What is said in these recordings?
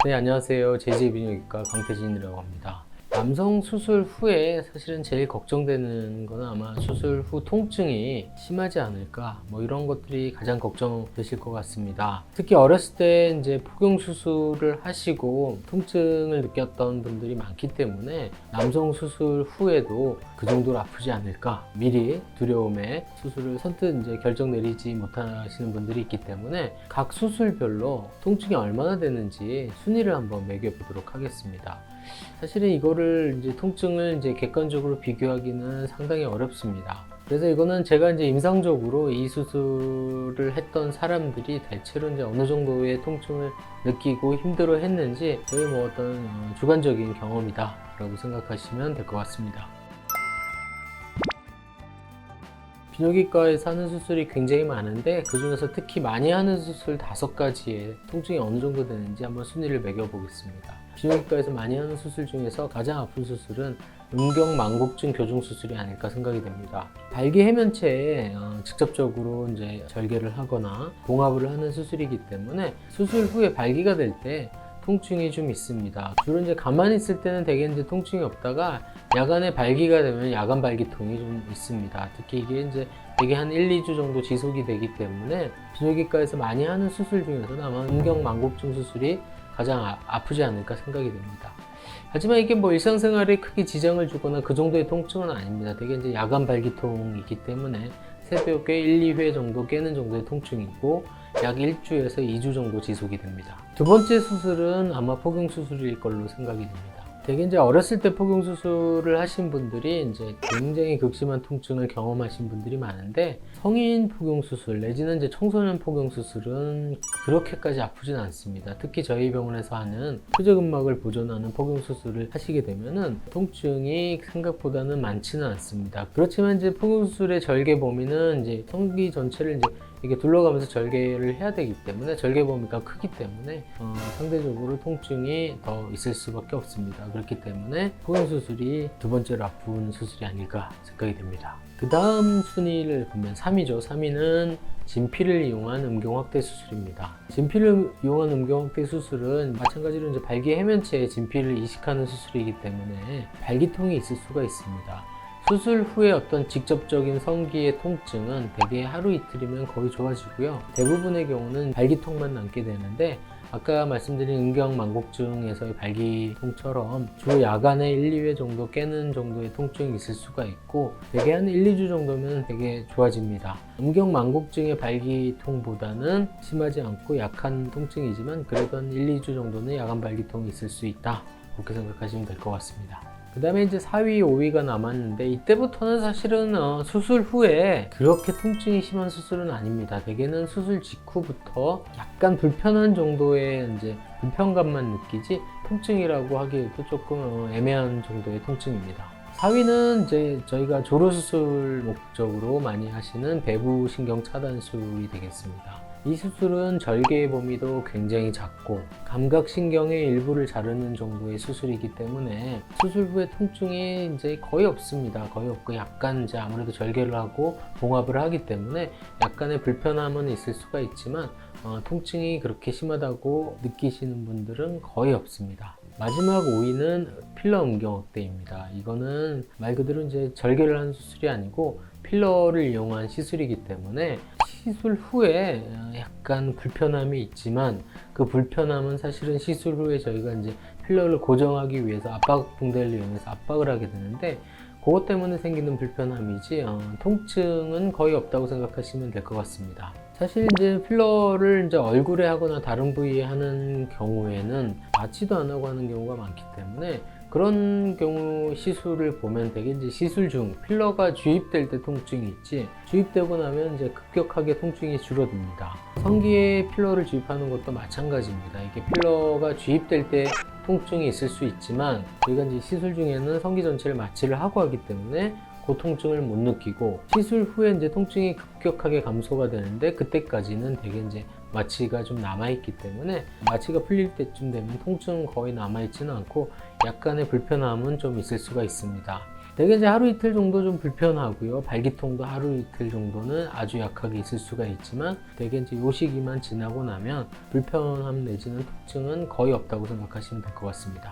네, 안녕하세요. 제이제이비뇨기과 강태진이라고 합니다. 남성 수술 후에 사실은 제일 걱정되는 건 아마 수술 후 통증이 심하지 않을까, 이런 것들이 가장 걱정되실 것 같습니다. 특히 어렸을 때 이제 포경 수술을 하시고 통증을 느꼈던 분들이 많기 때문에 남성 수술 후에도 그 정도로 아프지 않을까, 미리 두려움에 수술을 선뜻 이제 결정 내리지 못하시는 분들이 있기 때문에 각 수술별로 통증이 얼마나 되는지 순위를 한번 매겨보도록 하겠습니다. 사실은 이거를 이제 통증을 이제 객관적으로 비교하기는 상당히 어렵습니다. 그래서 이거는 제가 이제 임상적으로 이 수술을 했던 사람들이 대체로 이제 어느 정도의 통증을 느끼고 힘들어 했는지 저희 어떤 주관적인 경험이다 라고 생각하시면 될 것 같습니다. 비뇨기과에서 하는 수술이 굉장히 많은데 그 중에서 특히 많이 하는 수술 5가지의 통증이 어느 정도 되는지 한번 순위를 매겨 보겠습니다. 비뇨기과에서 많이 하는 수술 중에서 가장 아픈 수술은 음경만곡증 교정 수술이 아닐까 생각이 됩니다. 발기 해면체에 직접적으로 이제 절개를 하거나 봉합을 하는 수술이기 때문에 수술 후에 발기가 될 때 통증이 좀 있습니다. 주로 이제 가만히 있을 때는 되게 이제 통증이 없다가 야간에 발기가 되면 야간 발기통이 좀 있습니다. 특히 이게 이제 되게 한 1, 2주 정도 지속이 되기 때문에 비뇨기과에서 많이 하는 수술 중에서는 아마 음경만곡증 수술이 가장 아프지 않을까 생각이 됩니다. 하지만 이게 일상생활에 크게 지장을 주거나 그 정도의 통증은 아닙니다. 되게 이제 야간 발기통이기 때문에 새벽에 1, 2회 정도 깨는 정도의 통증이고 약 1주에서 2주 정도 지속이 됩니다. 두 번째 수술은 아마 포경 수술일 걸로 생각이 됩니다. 되게 이제 어렸을 때 포경 수술을 하신 분들이 이제 굉장히 극심한 통증을 경험하신 분들이 많은데 성인 포경 수술 내지는 이제 청소년 포경 수술은 그렇게까지 아프진 않습니다. 특히 저희 병원에서 하는 표적근막을 보존하는 포경 수술을 하시게 되면은 통증이 생각보다는 많지는 않습니다. 그렇지만 이제 포경 수술의 절개 범위는 이제 성기 전체를 이제 이게 둘러가면서 절개를 해야 되기 때문에 절개 범위가 크기 때문에 상대적으로 통증이 더 있을 수밖에 없습니다. 그렇기 때문에 포경 수술이 두 번째로 아픈 수술이 아닐까 생각이 됩니다. 그 다음 순위를 보면 3위죠. 3위는 진피를 이용한 음경확대 수술입니다. 진피를 이용한 음경확대 수술은 마찬가지로 이제 발기 해면체에 진피를 이식하는 수술이기 때문에 발기통이 있을 수가 있습니다. 수술 후에 어떤 직접적인 성기의 통증은 대개 하루 이틀이면 거의 좋아지고요. 대부분의 경우는 발기통만 남게 되는데 아까 말씀드린 음경만곡증에서의 발기통처럼 주 야간에 1, 2회 정도 깨는 정도의 통증이 있을 수가 있고 대개 한 1, 2주 정도면 되게 좋아집니다. 음경만곡증의 발기통보다는 심하지 않고 약한 통증이지만 그래도 한 1, 2주 정도는 야간 발기통이 있을 수 있다. 그렇게 생각하시면 될 것 같습니다. 그 다음에 이제 4위, 5위가 남았는데 이때부터는 사실은 수술 후에 그렇게 통증이 심한 수술은 아닙니다. 대개는 수술 직후부터 약간 불편한 정도의 이제 불편감만 느끼지 통증이라고 하기에도 조금 애매한 정도의 통증입니다. 4위는 이제 저희가 조로수술 목적으로 많이 하시는 배부신경 차단술이 되겠습니다. 이 수술은 절개의 범위도 굉장히 작고 감각신경의 일부를 자르는 정도의 수술이기 때문에 수술 후에 통증이 이제 거의 없습니다. 거의 없고 약간 이제 아무래도 절개를 하고 봉합을 하기 때문에 약간의 불편함은 있을 수가 있지만 통증이 그렇게 심하다고 느끼시는 분들은 거의 없습니다. 마지막 5위는 필러 음경확대입니다. 이거는 말 그대로 이제 절개를 하는 수술이 아니고 필러를 이용한 시술이기 때문에 시술 후에 약간 불편함이 있지만 그 불편함은 사실은 시술 후에 저희가 이제 필러를 고정하기 위해서 압박 붕대를 이용해서 압박을 하게 되는데 그것 때문에 생기는 불편함이지 통증은 거의 없다고 생각하시면 될 것 같습니다. 사실 이제 필러를 이제 얼굴에 하거나 다른 부위에 하는 경우에는 맞지도 안 하고 하는 경우가 많기 때문에 그런 경우 시술을 보면 되게 이제 시술 중 필러가 주입될 때 통증이 있지 주입되고 나면 이제 급격하게 통증이 줄어듭니다. 성기에 필러를 주입하는 것도 마찬가지입니다. 이게 필러가 주입될 때 통증이 있을 수 있지만 저희가 이제 시술 중에는 성기 전체를 마취를 하고 하기 때문에 그 통증을 못 느끼고 시술 후에 이제 통증이 급격하게 감소가 되는데 그때까지는 되게 이제 마취가 좀 남아있기 때문에 마취가 풀릴 때쯤 되면 통증은 거의 남아있지는 않고 약간의 불편함은 좀 있을 수가 있습니다. 대개 이제 하루 이틀 정도 좀 불편하고요. 발기통도 하루 이틀 정도는 아주 약하게 있을 수가 있지만 대개 이제 요 시기만 지나고 나면 불편함 내지는 통증은 거의 없다고 생각하시면 될 것 같습니다.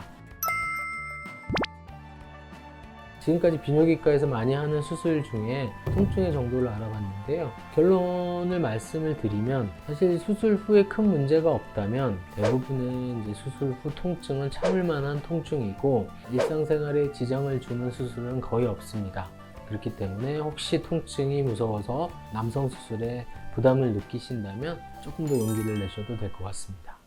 지금까지 비뇨기과에서 많이 하는 수술 중에 통증의 정도를 알아봤는데요. 결론을 말씀을 드리면 사실 수술 후에 큰 문제가 없다면 대부분의 이제 수술 후 통증은 참을 만한 통증이고 일상생활에 지장을 주는 수술은 거의 없습니다. 그렇기 때문에 혹시 통증이 무서워서 남성 수술에 부담을 느끼신다면 조금 더 용기를 내셔도 될 것 같습니다.